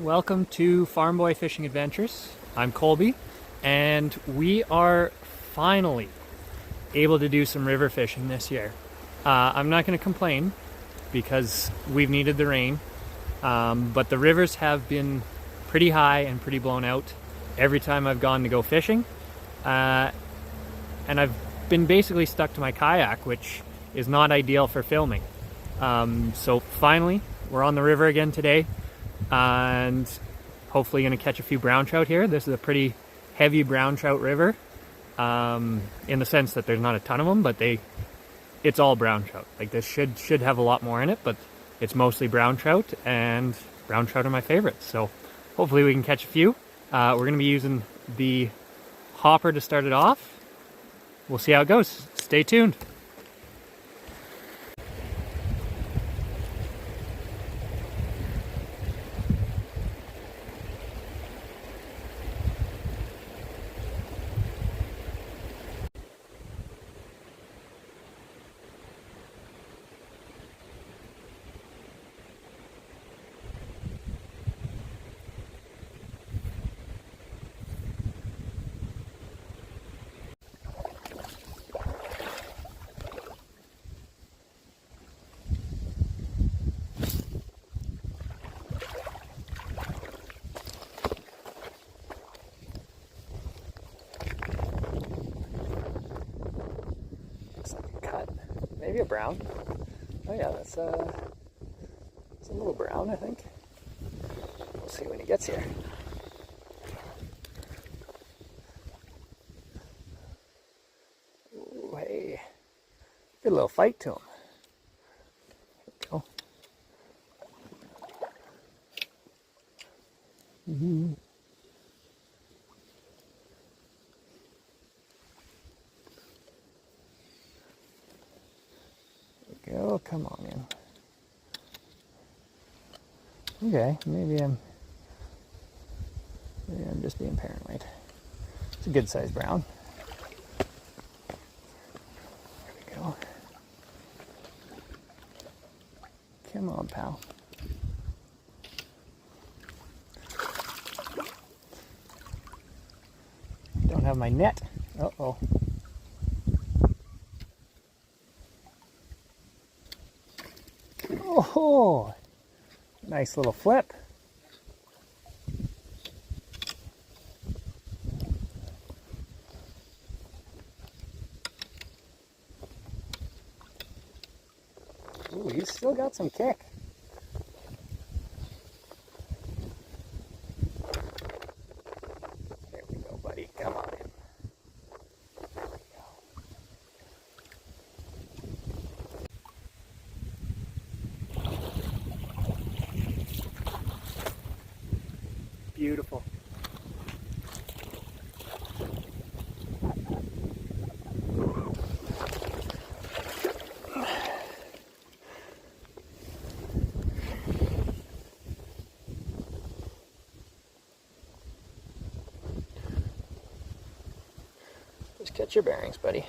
welcome to Farm Boy Fishing Adventures. I'm Colby, and we are finally able to do some river fishing this year. I'm not going to complain because we've needed the rain, but the rivers have been pretty high and pretty blown out every time I've gone to go fishing, and I've been basically stuck to my kayak, which is not ideal for filming. So finally, we're on the river again today, and hopefully going to catch a few brown trout here. This is a pretty heavy brown trout river, in the sense that there's not a ton of them, but it's all brown trout. Like, this should have a lot more in it, but it's mostly brown trout, and brown trout are my favorites. So hopefully we can catch a few. We're going to be using the hopper to start it off. We'll see how it goes. Stay tuned. Maybe a brown. Oh yeah, it's a little brown, I think. We'll see when he gets here. Ooh, hey. Good little fight to him. There we go. Mm-hmm. Go, come on in. Okay, maybe I'm just being paranoid. It's a good sized brown. There we go. Come on, pal. Don't have my net. Uh-oh. Oh, nice little flip. Ooh, he's still got some kick. There we go, buddy. Come on in. Beautiful. Just catch your bearings, buddy.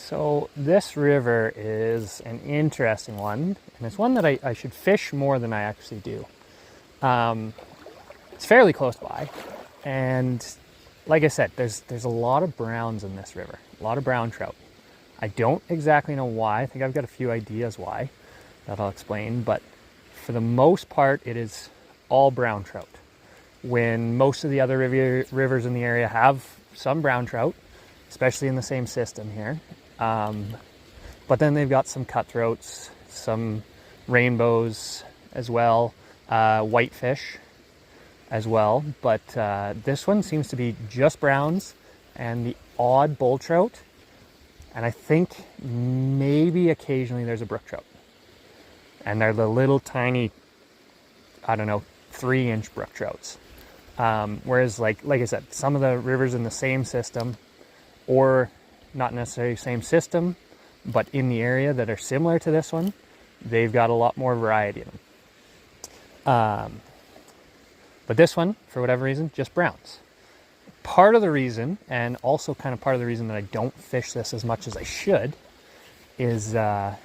So this river is an interesting one, and it's one that I should fish more than I actually do. It's fairly close by, and like I said, there's a lot of browns in this river, a lot of brown trout. I don't exactly know why. I think I've got a few ideas why that I'll explain, but for the most part, it is all brown trout. When most of the other rivers in the area have some brown trout, especially in the same system here. But then they've got some cutthroats, some rainbows as well, whitefish as well. But this one seems to be just browns and the odd bull trout. And I think maybe occasionally there's a brook trout. And they're the little tiny, I don't know, 3-inch brook trouts. Whereas like I said, some of the rivers in the same system, or not necessarily the same system, but in the area that are similar to this one, they've got a lot more variety in them. But this one, for whatever reason, just browns. Part of the reason, and also kind of part of the reason that I don't fish this as much as I should, is I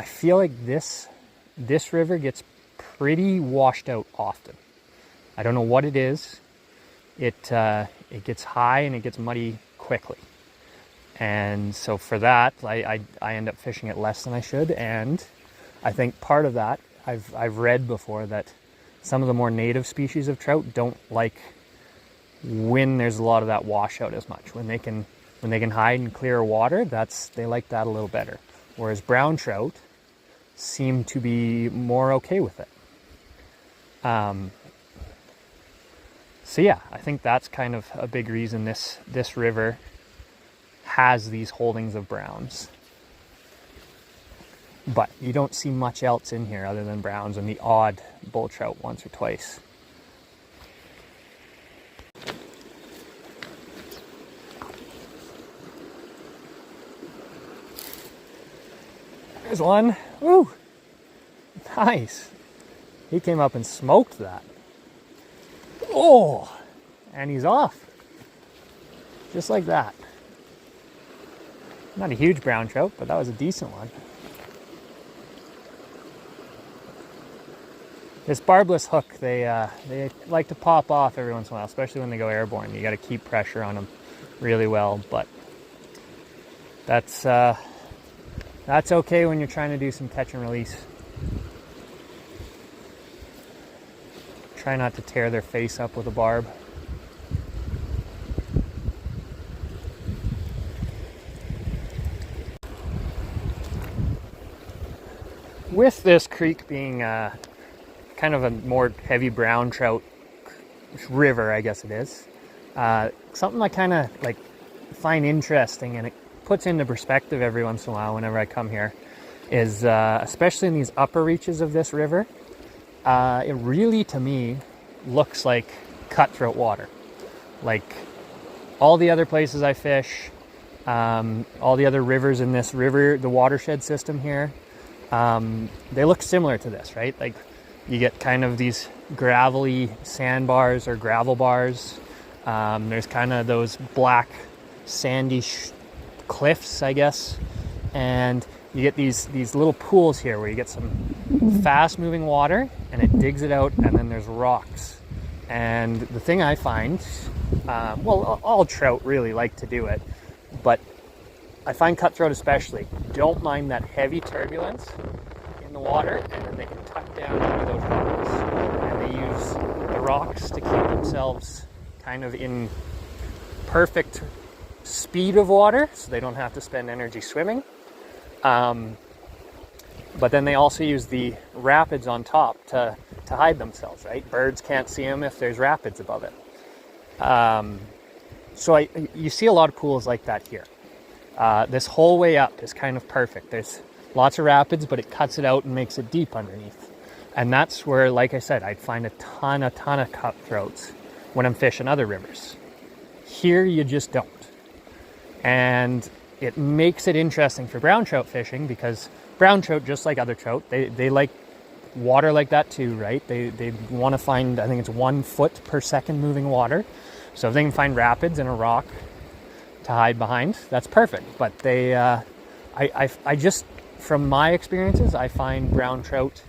feel like this river gets pretty washed out often. I don't know what it is. It gets high and it gets muddy quickly. And so for that, I end up fishing it less than I should. And I think part of that, I've read before that some of the more native species of trout don't like when there's a lot of that washout as much. When they can hide in clear water, they like that a little better. Whereas brown trout seem to be more okay with it. So yeah, I think that's kind of a big reason this river has these holdings of browns. But you don't see much else in here other than browns and the odd bull trout once or twice. There's one. Woo! Nice. He came up and smoked that. Oh! And he's off. Just like that. Not a huge brown trout, but that was a decent one. This barbless hook, they like to pop off every once in a while, especially when they go airborne. You got to keep pressure on them really well, but that's okay when you're trying to do some catch and release. Try not to tear their face up with a barb. With this creek being kind of a more heavy brown trout river, I guess it is, something I kind of like find interesting, and it puts into perspective every once in a while whenever I come here, is especially in these upper reaches of this river, it really, to me, looks like cutthroat water. Like all the other places I fish, all the other rivers in this river, the watershed system here, they look similar to this, right? Like you get kind of these gravelly sandbars or gravel bars. There's kind of those black sandy cliffs, I guess, and you get these little pools here where you get some fast moving water and it digs it out, and then there's rocks. And the thing I find, well, all trout really like to do it, but I find cutthroat especially don't mind that heavy turbulence in the water, and then they can tuck down into those rocks, and they use the rocks to keep themselves kind of in perfect speed of water, so they don't have to spend energy swimming. But then they also use the rapids on top to hide themselves, right? Birds can't see them if there's rapids above it. So you see a lot of pools like that here. This whole way up is kind of perfect. There's lots of rapids, but it cuts it out and makes it deep underneath. And that's where, like I said, I'd find a ton of cutthroats when I'm fishing other rivers. Here you just don't. And it makes it interesting for brown trout fishing, because brown trout, just like other trout, they like water like that too, right? They want to find, I think it's 1 foot per second moving water. So if they can find rapids and a rock to hide behind, that's perfect. But they, I just, from my experiences, I find brown trout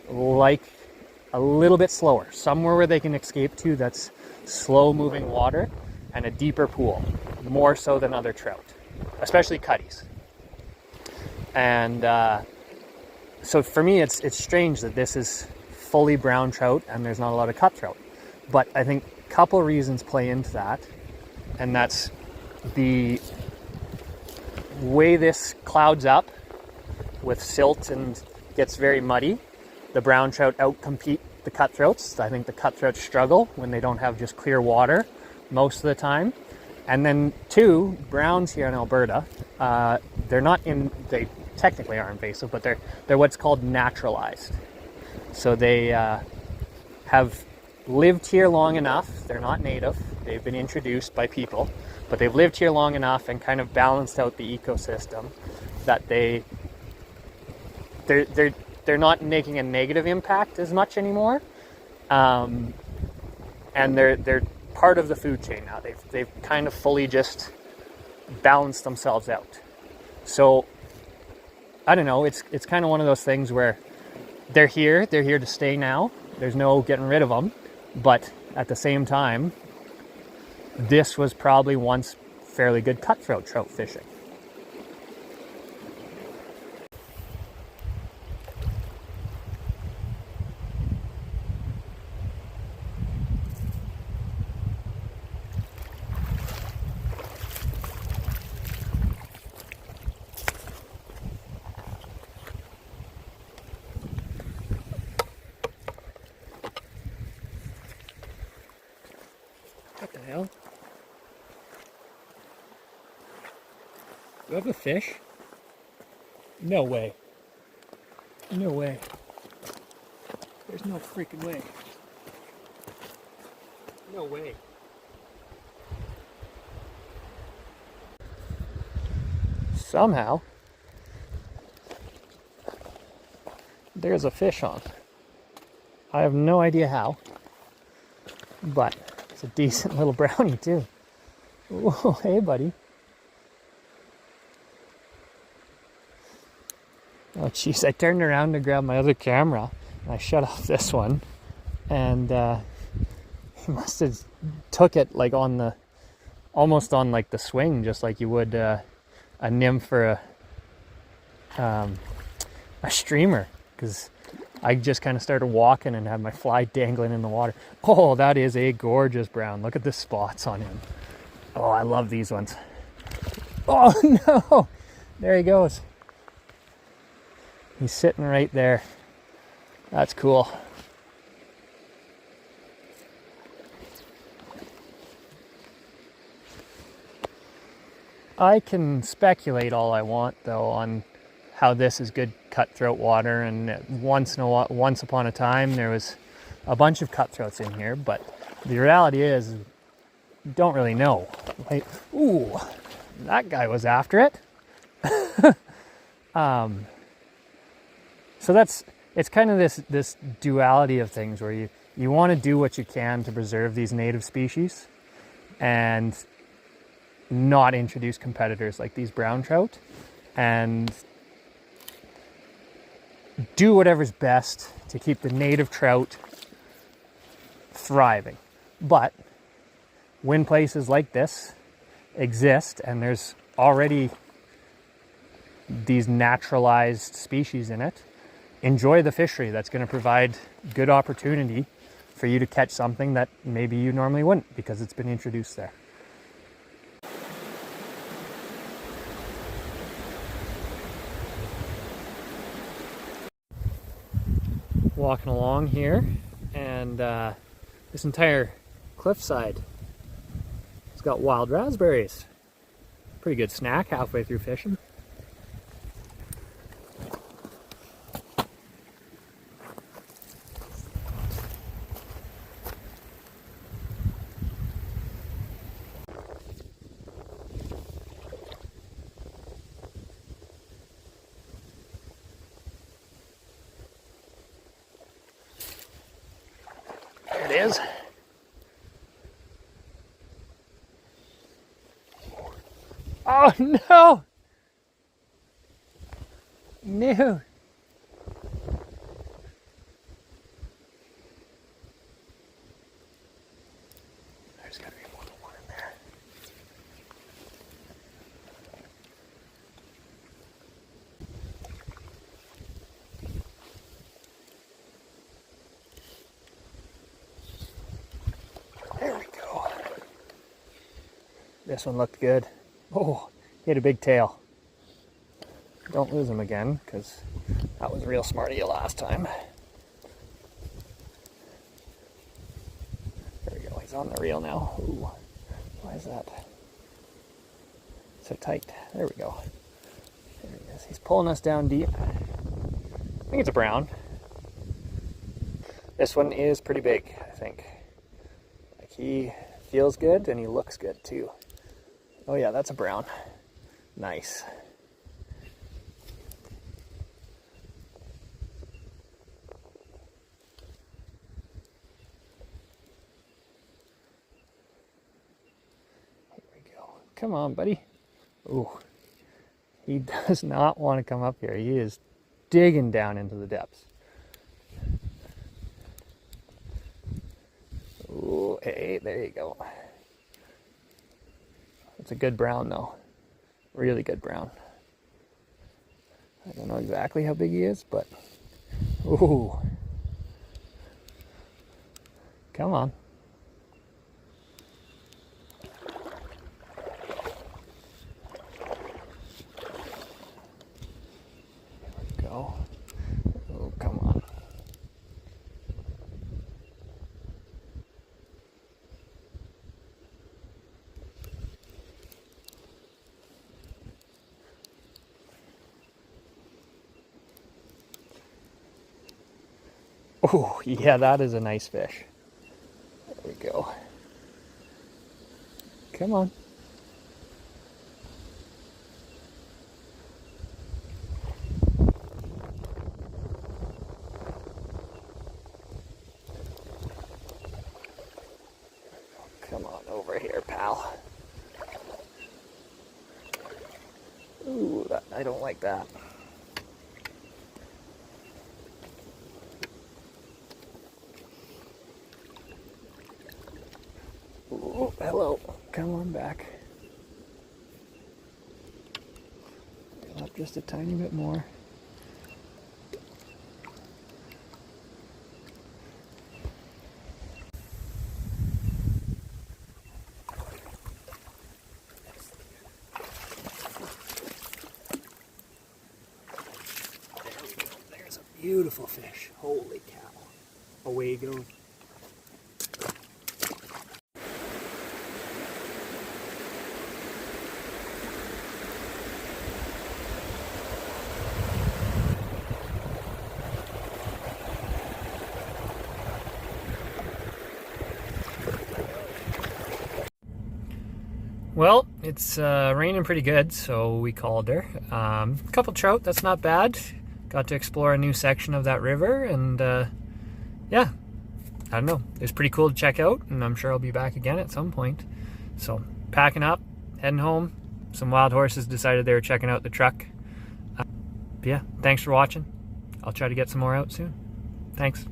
like a little bit slower, somewhere where they can escape to that's slow moving water and a deeper pool, more so than other trout, especially cutties. And so for me, it's strange that this is fully brown trout and there's not a lot of cutthroat. But I think a couple reasons play into that, and that's the way this clouds up with silt and gets very muddy. The brown trout outcompete the cutthroats. I think the cutthroats struggle when they don't have just clear water most of the time. And then two, browns here in Alberta, they technically are invasive, but they're what's called naturalized. So they have lived here long enough. They're not native. They've been introduced by people, but they've lived here long enough and kind of balanced out the ecosystem that they're not making a negative impact as much anymore. And they're part of the food chain now. They've kind of fully just balanced themselves out. So I don't know, it's kind of one of those things where they're here to stay now. There's no getting rid of them. But at the same time, this was probably once fairly good cutthroat trout fishing. What the hell? Do I have a fish? No way. No way. There's no freaking way. No way. Somehow, there's a fish on. I have no idea how, but it's a decent little brownie too. Whoa, hey buddy. Oh jeez, I turned around to grab my other camera and I shut off this one, and he must have took it like on the, almost on like the swing, just like you would a nymph or a streamer, because I just kind of started walking and had my fly dangling in the water. Oh, that is a gorgeous brown. Look at the spots on him. Oh, I love these ones. Oh no, there he goes. He's sitting right there. That's cool. I can speculate all I want though on how this is good cutthroat water, and once upon a time there was a bunch of cutthroats in here, but the reality is you don't really know. Like, ooh, that guy was after it. So it's kind of this duality of things where you want to do what you can to preserve these native species and not introduce competitors like these brown trout, and do whatever's best to keep the native trout thriving. But when places like this exist and there's already these naturalized species in it, enjoy the fishery. That's going to provide good opportunity for you to catch something that maybe you normally wouldn't because it's been introduced there. Walking along here, and this entire cliffside has got wild raspberries. Pretty good snack halfway through fishing. There it is. Oh no! No! There's gotta be more than one in there. There we go. This one looked good. Oh, he had a big tail. Don't lose him again, because that was real smart of you last time. There we go, he's on the reel now. Ooh, why is that so tight? There we go. There he is. He's pulling us down deep. I think it's a brown. This one is pretty big, I think. He feels good and he looks good too. Oh yeah, that's a brown. Nice. Here we go. Come on, buddy. Ooh. He does not want to come up here. He is digging down into the depths. Ooh, hey, there you go. It's a good brown though. Really good brown. I don't know exactly how big he is, but ooh. Come on. Go. Oh, come on. Oh, yeah, that is a nice fish. There we go. Come on. Come on over here, pal. Ooh, I don't like that. Ooh, hello. Come on back. Up just a tiny bit more. There's a beautiful fish. Holy cow. Away he goes. Well, it's raining pretty good, so we called her. A couple trout, that's not bad. Got to explore a new section of that river, and yeah, I don't know. It was pretty cool to check out, and I'm sure I'll be back again at some point. So, packing up, heading home. Some wild horses decided they were checking out the truck. But yeah, thanks for watching. I'll try to get some more out soon. Thanks.